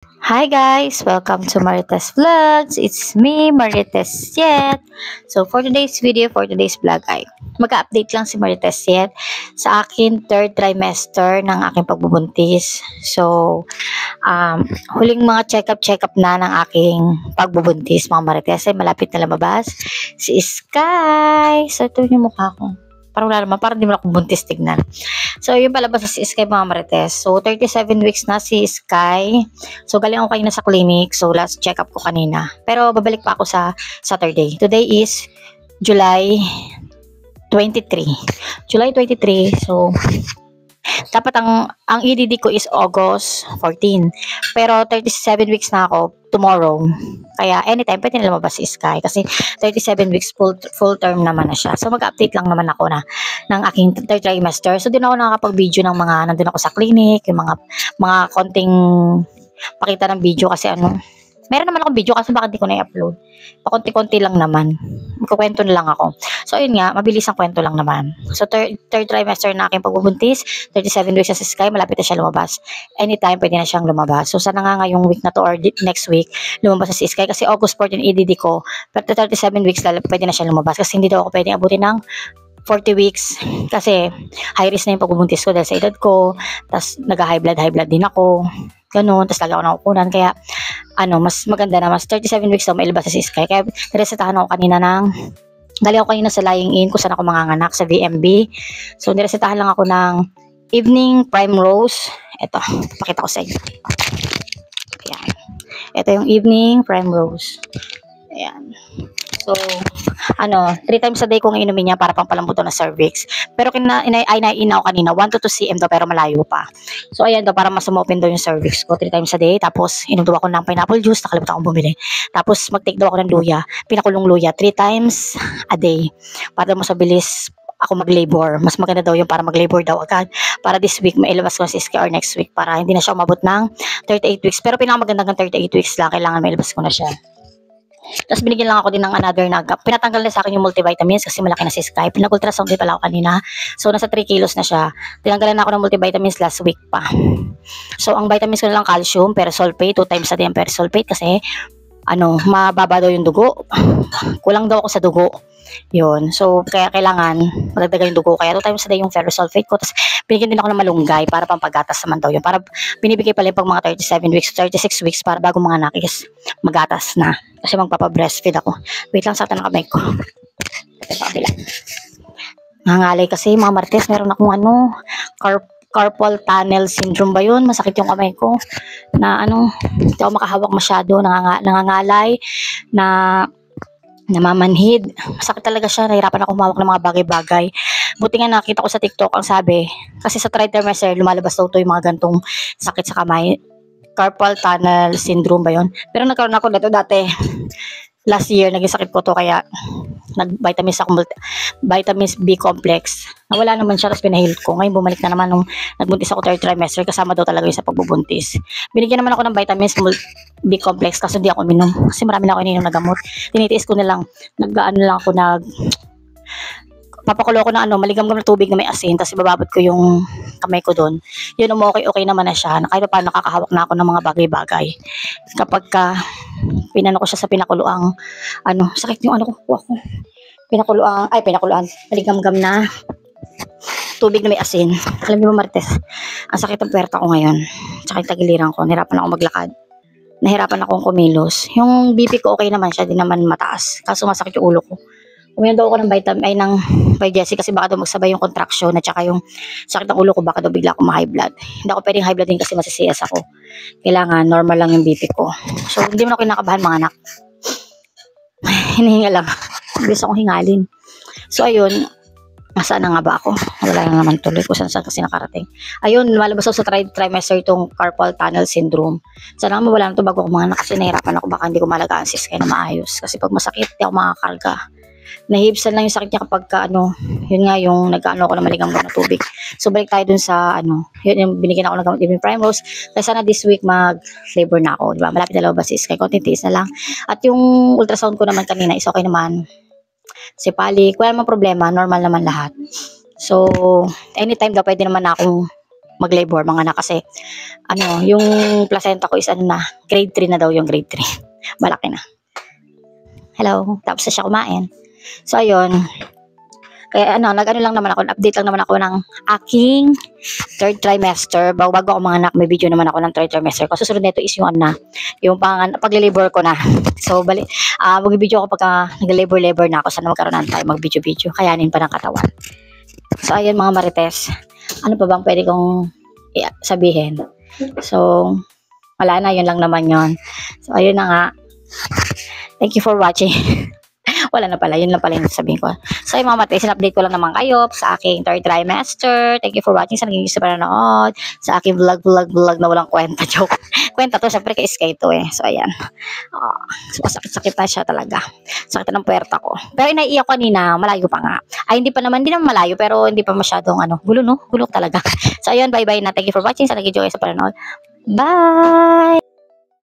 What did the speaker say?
Hi guys! Welcome to Marites Vlogs. It's me, Marites Yet. So for today's video, for today's vlog ay mag-update lang si Marites Yet sa akin third trimester ng aking pagbubuntis. So huling mga check-up na ng aking pagbubuntis mga Marites ay malapit na lumabas si Sky. So ito yung mukha ko. Parang wala naman, parang di mo ako buntis tignan. So, yung palabas na si Sky mga Marites. So, 37 weeks na si Sky. So, galing ako kanina sa clinic. So, last check-up ko kanina. Pero, babalik pa ako sa Saturday. Today is July 23. July 23. So, dapat ang EDD ko is August 14. Pero 37 weeks na ako tomorrow. Kaya anytime pwede na lumabas si Sky kasi 37 weeks full term naman na siya. So mag-update lang naman ako na ng aking third trimester. So din ako nakakapag-video ng mga nandun ako sa clinic, yung mga konting pakita ng video kasi meron naman akong video kasi baka di ko na-upload. Pakunti-kunti lang naman. Magkukwento na lang ako. So, ayun nga, mabilis ang kwento lang naman. So, third trimester na aking pagbubuntis, 37 weeks na si Sky, malapit na siya lumabas. Anytime, pwede na siyang lumabas. So, sana nga ngayong week na to or next week, lumabas na si Sky kasi August 14 EDD ko, pero 37 weeks, pwede na siya lumabas kasi hindi daw ako pwedeng abutin ng 40 weeks kasi high risk na yung pagbubuntis ko dahil sa edad ko, tapos nag-high blood din ako, ganun, tapos lagi ako nakukunan, kaya mas maganda na, mas 37 weeks daw mailabas sa si Sky, kaya niresetahan ako kanina galing ako kanina sa lying in kung saan ako manganganak sa VMB, so niresetahan lang ako ng evening prime rose, eto, pakita ko sa inyo, ayan, ito yung evening prime rose, ayan. So, 3 times a day kong inumin niya para pampalambuto ng cervix. Pero naiinaw kanina, 1 to 2 cm daw pero malayo pa. So, ayan daw, para mas umopen daw yung cervix ko 3 times a day. Tapos, inom daw ako ng pineapple juice, nakalimutan akong bumili. Tapos, mag-take daw ako ng luya, pinakulong luya, 3 times a day. Para mas mabilis ako mag-labor. Mas maganda daw yung para mag-labor daw agad. Para this week, mailabas ko si Sky or next week para hindi na siya umabot ng 38 weeks. Pero pinakamagandang 38 weeks lang, kailangan mailabas ko na siya. Tapos binigyan lang ako din ng another pinatanggal na sa akin yung multivitamins kasi malaki na si Sky. Pinag-ultrasound din pala ako kanina. So, nasa 3 kilos na siya. Tinanggalan na ako ng multivitamins last week pa. So, ang vitamins ko na lang calcium, persulfate, 2 times a day ang persulfate kasi mababa daw yung dugo. Kulang daw ako sa dugo. Yun. So, kaya kailangan madagdagan yung dugo. Kaya 2 times a day yung ferrous sulfate ko. Tapos, binigyan din ako ng malunggay para pampagatas naman daw yun. Para binibigay pala yung pag mga 37 weeks, 36 weeks para bago mga nakikis magatas na. Kasi magpapa-breastfeed ako. Wait lang, sakta ng kamay ko. Nangangalay kasi mga Martes, meron akong carpal tunnel syndrome ba yun? Masakit yung kamay ko. Na hindi ako makahawak masyado. Nangangalay. Namamanhid. Masakit talaga siya. Nahirapan ako humawak ng mga bagay-bagay. Buti nga nakita ko sa TikTok ang sabi. Kasi sa trimester, lumalabas daw to yung mga gantong sakit sa kamay. Carpal tunnel syndrome ba yun? Pero nagkaroon ako dito dati. Last year, naging sakit ko to kaya nag-vitamins ako, vitamins B complex. Nawala naman siya, tapos pinahil ko. Ngayon bumalik na naman nung nagbuntis ako third trimester, kasama daw talaga yung sa pagbubuntis. Binigyan naman ako ng vitamins B complex kasi hindi ako minom. Kasi marami na ako ininom na gamot. Tinitiis ko na lang, papakulo ko ng maligam-gam na tubig na may asin, tapos ibababad ko yung kamay ko doon. Yun, okay naman na siya. Kahit pa nakakahawak na ako ng mga bagay-bagay. Kapag pinano ko siya sa pinakuluang, sakit yung kukuha ko. Pinakuluan, maligam-gam na tubig na may asin. Alam niyo ba, Martes, ang sakit ng puwerta ko ngayon. Tsaka yung tagiliran ko, nahirapan ako maglakad. Nahirapan akong kumilos. Yung BP ko okay naman siya, di naman mataas. Kaso masakit yung ulo ko. Uminom daw ako ng ng Vyjecci kasi baka daw magsabay yung contraction at saka yung sakit ng ulo ko, baka daw bigla akong ma-high blood. Hindi ako pwedeng high blood din kasi masisiyas ako. Kailangan normal lang yung BP ko. So, hindi mo na kinakabahan mga anak. Hinihinga lang. Bilis akong hingalin. So, ayun. Nasaan na nga ba ako? Wala na naman tuloy kung saan kasi nakarating. Ayun, lumalabas ako sa trimester itong carpal tunnel syndrome. Sana nga mawala na ito bago ako mga anak kasi nahirapan ako, baka hindi ko malagaan si Sky na maayos. Kasi pag masakit, hindi ako makakarga. Nahibsan lang yung sakit niya kapag yun nga yung nag-ano ako na maligam-gam na tubig. So balik tayo dun sa yun yung binigyan ako ng gamot, even prime rose. Kaya sana this week mag-labor na ako, di ba? Malapit na labas si Sky, konting tiis na lang. At yung ultrasound ko naman kanina is okay naman. Si Pali, wala naman problema, normal naman lahat. So anytime daw pwede naman akong mag-labor, mga anak, kasi, yung placenta ko is grade 3 na daw yung grade 3. Malaki na. Hello, tapos na siya kumain. So, ayun. Kaya nag-ano lang naman ako, update lang naman ako ng aking third trimester. Bago ako mga anak, may video naman ako ng third trimester ko. Susunod nito is yung yung pag-labor ko na. So, mag-video ako pagka nag-labor na ako. Sana magkaroon ng time mag-video. Kayanin pa ng katawan. So, ayun mga Marites. Ano pa bang pwede kong sabihin? So, wala na, yun lang naman yun. So, ayun na nga. Thank you for watching. Wala na pala, yun lang pala yung sabihin ko. So, yung mga Marites, update ko lang naman kayo sa aking third trimester. Thank you for watching. Sa naging sa panonood. Sa aking vlog na walang kwenta. Joke. Kwenta to, syempre kay Sky to eh. So, ayan. So, sakit na siya talaga. Sakit na ng puwerta ko. Pero inaiiyak ko kanina, malayo pa nga. Ay, hindi naman malayo, pero hindi pa masyadong gulo, no? Gulo talaga. So, ayun, bye-bye na. Thank you for watching. Sa naging sa panonood. Bye!